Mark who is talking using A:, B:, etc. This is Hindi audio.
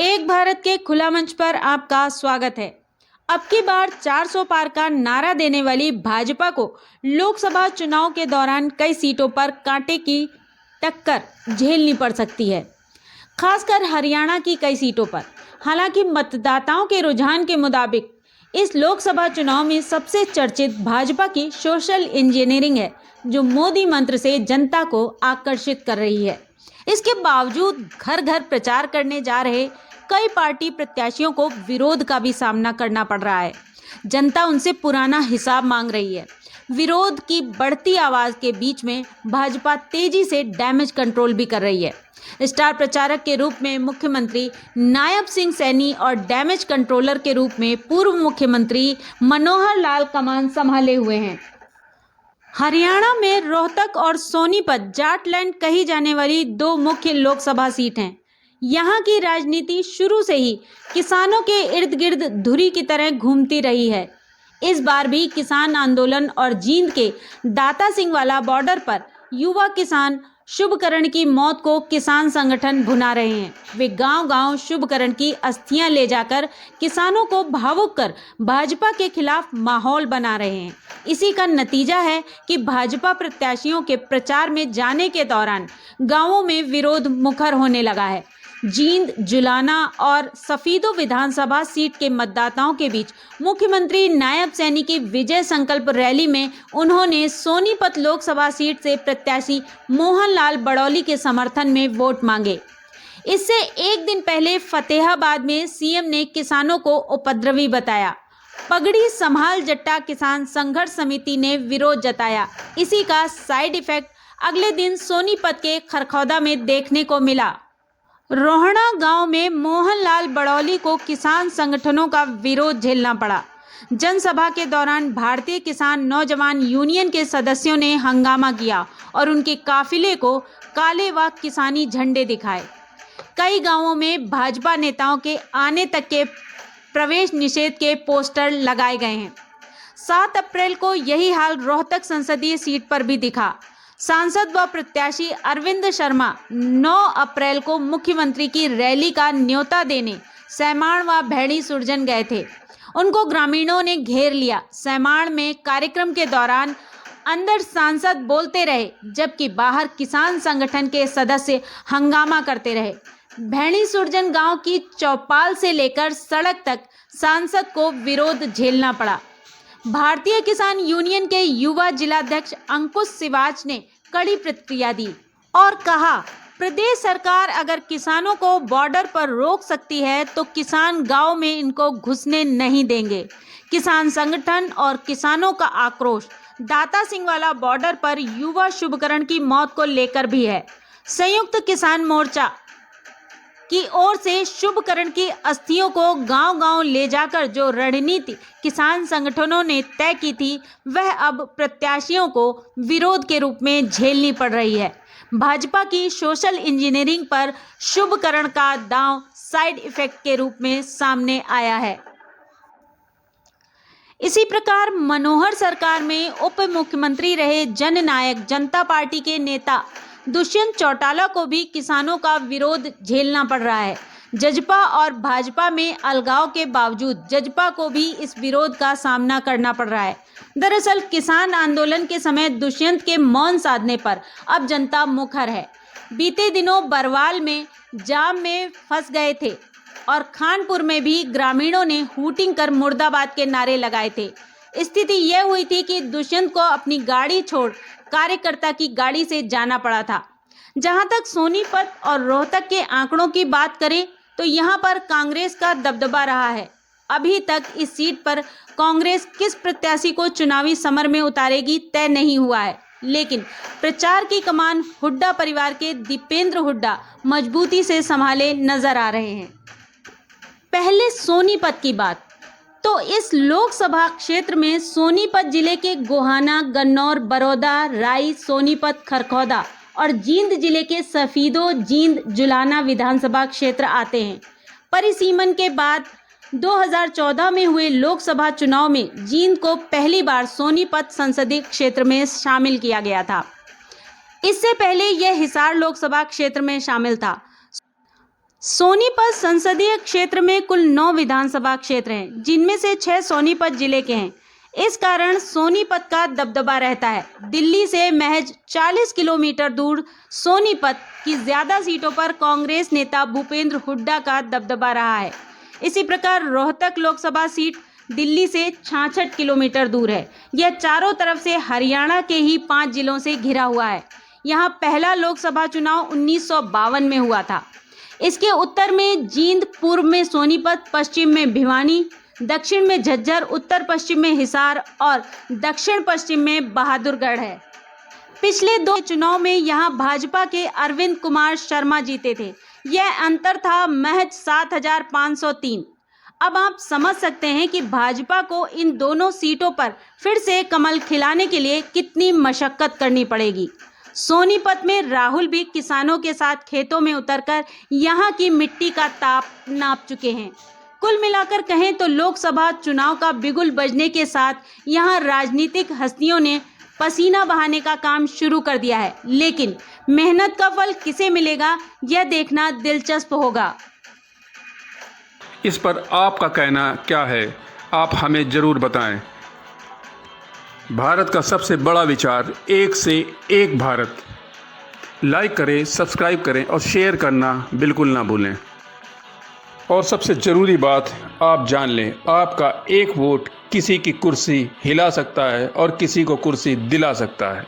A: एक भारत के खुला मंच पर आपका स्वागत है। अब की बार 400 पार का नारा देने वाली भाजपा को लोकसभा चुनाव के दौरान कई सीटों पर कांटे की टक्कर झेलनी पड़ सकती है, खासकर हरियाणा की कई सीटों पर। हालांकि मतदाताओं के रुझान के मुताबिक इस लोकसभा चुनाव में सबसे चर्चित भाजपा की सोशल इंजीनियरिंग है, जो मोदी मंत्र से जनता को आकर्षित कर रही है। इसके बावजूद घर घर प्रचार करने जा रहे कई पार्टी प्रत्याशियों को विरोध का भी सामना करना पड़ रहा है। जनता उनसे पुराना हिसाब मांग रही है। विरोध की बढ़ती आवाज के बीच में भाजपा तेजी से डैमेज कंट्रोल भी कर रही है। स्टार प्रचारक के रूप में मुख्यमंत्री नायब सिंह सैनी और डैमेज कंट्रोलर के रूप में पूर्व मुख्यमंत्री मनोहर लाल कमान संभाले हुए हैं। हरियाणा में रोहतक और सोनीपत जाटलैंड कही जाने वाली दो मुख्य लोकसभा सीट हैं। यहाँ की राजनीति शुरू से ही किसानों के इर्द गिर्द धुरी की तरह घूमती रही है। इस बार भी किसान आंदोलन और जींद के दाता सिंह वाला बॉर्डर पर युवा किसान शुभकरण की मौत को किसान संगठन भुना रहे हैं। वे गांव-गांव शुभकरण की अस्थियां ले जाकर किसानों को भावुक कर भाजपा के खिलाफ माहौल बना रहे हैं। इसी का नतीजा है कि भाजपा प्रत्याशियों के प्रचार में जाने के दौरान गांवों में विरोध मुखर होने लगा है। जींद, जुलाना और सफीदो विधानसभा सीट के मतदाताओं के बीच मुख्यमंत्री नायब सैनी की विजय संकल्प रैली में उन्होंने सोनीपत लोकसभा सीट से प्रत्याशी मोहनलाल बड़ौली के समर्थन में वोट मांगे। इससे एक दिन पहले फतेहाबाद में सीएम ने किसानों को उपद्रवी बताया। पगड़ी संभाल जट्टा किसान संघर्ष समिति ने विरोध जताया। इसी का साइड इफेक्ट अगले दिन सोनीपत के खरखौदा में देखने को मिला। रोहणा गांव में मोहनलाल बड़ौली को किसान संगठनों का विरोध झेलना पड़ा। जनसभा के दौरान भारतीय किसान नौजवान यूनियन के सदस्यों ने हंगामा किया और उनके काफिले को काले व किसानी झंडे दिखाए। कई गांवों में भाजपा नेताओं के आने तक के प्रवेश निषेध के पोस्टर लगाए गए हैं। 7 अप्रैल को यही हाल रोहतक संसदीय सीट पर भी दिखा। सांसद व प्रत्याशी अरविंद शर्मा 9 अप्रैल को मुख्यमंत्री की रैली का न्योता देने सैमाण व भैड़ी सुरजन गए थे। उनको ग्रामीणों ने घेर लिया। सैमाण में कार्यक्रम के दौरान अंदर सांसद बोलते रहे, जबकि बाहर किसान संगठन के सदस्य हंगामा करते रहे। भैड़ी सुरजन गांव की चौपाल से लेकर सड़क तक सांसद को विरोध झेलना पड़ा। भारतीय किसान यूनियन के युवा जिलाध्यक्ष अंकुश सिवाच ने कड़ी प्रतिक्रिया दी और कहा, प्रदेश सरकार अगर किसानों को बॉर्डर पर रोक सकती है तो किसान गांव में इनको घुसने नहीं देंगे। किसान संगठन और किसानों का आक्रोश दाता सिंह वाला बॉर्डर पर युवा शुभकरण की मौत को लेकर भी है। संयुक्त किसान मोर्चा की ओर से शुभकरण की अस्थियों को गांव-गांव ले जाकर जो रणनीति किसान संगठनों ने तय की थी, वह अब प्रत्याशियों को विरोध के रूप में झेलनी पड़ रही है। भाजपा की सोशल इंजीनियरिंग पर शुभकरण का दांव साइड इफेक्ट के रूप में सामने आया है। इसी प्रकार मनोहर सरकार में उप मुख्यमंत्री रहे जननायक जनता पार्टी के नेता दुष्यंत चौटाला को भी किसानों का विरोध झेलना पड़ रहा है। जजपा और भाजपा में अलगाव के बावजूद जजपा को भी इस विरोध का सामना करना पड़ रहा है। दरअसल किसान आंदोलन के समय दुष्यंत के मौन साधने पर अब जनता मुखर है। बीते दिनों बरवाल में जाम में फंस गए थे और खानपुर में भी ग्रामीणों ने हूटिंग कर मुर्दाबाद के नारे लगाए थे। स्थिति यह हुई थी कि दुष्यंत को अपनी गाड़ी छोड़ कार्यकर्ता की गाड़ी से जाना पड़ा था। जहां तक सोनीपत और रोहतक के आंकड़ों की बात करें तो यहां पर कांग्रेस का दबदबा रहा है। अभी तक इस सीट पर कांग्रेस किस प्रत्याशी को चुनावी समर में उतारेगी तय नहीं हुआ है, लेकिन प्रचार की कमान हुड्डा परिवार के दीपेंद्र हुड्डा मजबूती से संभाले नजर आ रहे हैं। पहले सोनीपत की बात तो इस लोकसभा क्षेत्र में सोनीपत जिले के गोहाना, गन्नौर, बड़ौदा, राई, सोनीपत, खरखौदा और जींद जिले के सफीदो, जींद, जुलाना विधानसभा क्षेत्र आते हैं। परिसीमन के बाद 2014 में हुए लोकसभा चुनाव में जींद को पहली बार सोनीपत संसदीय क्षेत्र में शामिल किया गया था। इससे पहले यह हिसार लोकसभा क्षेत्र में शामिल था। सोनीपत संसदीय क्षेत्र में कुल 9 विधानसभा क्षेत्र हैं, जिनमें से 6 सोनीपत जिले के हैं। इस कारण सोनीपत का दबदबा रहता है। दिल्ली से महज 40 किलोमीटर दूर सोनीपत की ज्यादा सीटों पर कांग्रेस नेता भूपेंद्र हुड्डा का दबदबा रहा है। इसी प्रकार रोहतक लोकसभा सीट दिल्ली से 66 किलोमीटर दूर है। यह चारों तरफ से हरियाणा के ही 5 जिलों से घिरा हुआ है। यहाँ पहला लोकसभा चुनाव 1952 में हुआ था। इसके उत्तर में जींद, पूर्व में सोनीपत, पश्चिम में भिवानी, दक्षिण में झज्जर, उत्तर पश्चिम में हिसार और दक्षिण पश्चिम में बहादुरगढ़ है। पिछले 2 चुनाव में यहां भाजपा के अरविंद कुमार शर्मा जीते थे। यह अंतर था महज 7,503। अब आप समझ सकते हैं कि भाजपा को इन दोनों सीटों पर फिर से कमल खिलाने के लिए कितनी मशक्कत करनी पड़ेगी। सोनीपत में राहुल भी किसानों के साथ खेतों में उतरकर यहां की मिट्टी का ताप नाप चुके हैं। कुल मिलाकर कहें तो लोकसभा चुनाव का बिगुल बजने के साथ यहां राजनीतिक हस्तियों ने पसीना बहाने का काम शुरू कर दिया है, लेकिन मेहनत का फल किसे मिलेगा, यह देखना दिलचस्प होगा।
B: इस पर आपका कहना क्या है, आप हमें ज़रूर बताएं। भारत का सबसे बड़ा विचार, एक से एक भारत। लाइक करें, सब्सक्राइब करें और शेयर करना बिल्कुल ना भूलें। और सबसे ज़रूरी बात आप जान लें, आपका एक वोट किसी की कुर्सी हिला सकता है और किसी को कुर्सी दिला सकता है।